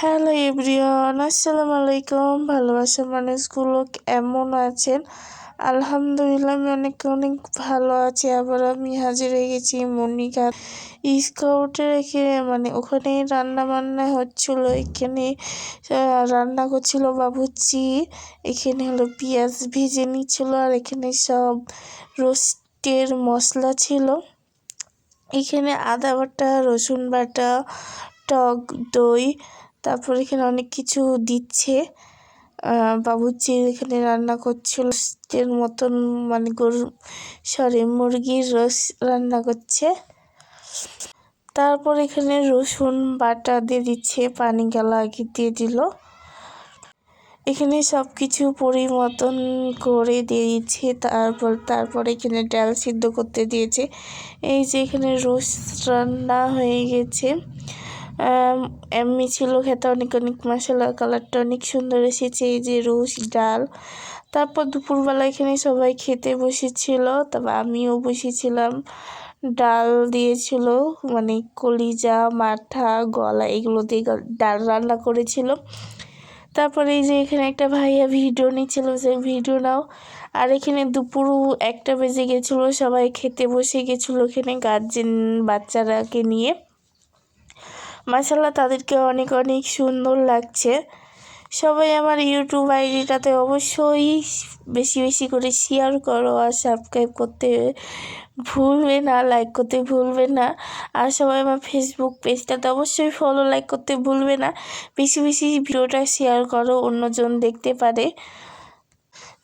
Hello everyone, আসসালামু আলাইকুম। ভালোবাসার মানুষগুলো কেমন আছেন? আলহামদুলিল্লাহ আমি অনেক অনেক ভালো আছি। আবার আমি হাজির হয়ে গেছি মনিকা স্কাউটে রেখে, ওখানে রান্না বান্না হচ্ছিল। এখানে রান্না করছিল বাবুর্চি। এখানে হলো পেঁয়াজ ভেজে নিচ্ছিল, আর এখানে সব রোস্টের মশলা ছিল। এখানে আদা বাটা, রসুন বাটা, টক দই, তারপর এখানে অনেক কিছু দিচ্ছে। বাবুর্চি এখানে রান্না করছিল এর মতন, মুরগির রোস রান্না করছে। তারপর এখানে রসুন বাটা দিয়ে দিচ্ছে, পানি গালা আগে দিয়ে দিল। এখানে সব কিছু পরিমতন করে দিয়ে দিচ্ছে। তারপর এখানে ডাল সিদ্ধ করতে দিয়েছে। এই যে এখানে রোস্ট রান্না হয়ে গেছে। এমনি ছিল খেতে অনেক অনেক, মশলা কালারটা অনেক সুন্দর এসেছে। এই যে রোস্ট ডাল। তারপর দুপুরবেলা এখানে সবাই খেতে বসেছিল, তবে আমিও বসেছিলাম। ডাল দিয়েছিল, কলিজা, মাথা, গলা এগুলো দিয়ে ডাল রান্না করেছিল। তারপরে এই যে এখানে একটা ভাইয়া ভিডিও নিচ্ছিল, যে ভিডিও নাও। আর এখানে দুপুর 1টা বেজে গেছিলো, সবাই খেতে বসে গেছিলো এখানে গার্জেন বাচ্চারাকে নিয়ে। মাশাআল্লাহ তাদেরকে অনেক অনেক সুন্দর লাগছে। সবাই আমার ইউটিউব আইডিটাতে অবশ্যই বেশি বেশি করে শেয়ার করো, আর সাবস্ক্রাইব করতে ভুলবে না, লাইক করতে ভুলবে না। আর সবাই আমার ফেসবুক পেজটাতে অবশ্যই ফলো লাইক করতে ভুলবে না। বেশি বেশি ভিডিওটা শেয়ার করো, অন্যজন দেখতে পারে।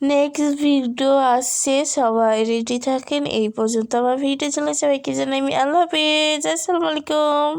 নেক্সট ভিডিও আসছে, সবাই রেডি থাকেন। এই পর্যন্ত আমার ভিডিও চলে, সবাইকে জানাই আমি আল্লাহ হাফেজ, আসসালামু আলাইকুম।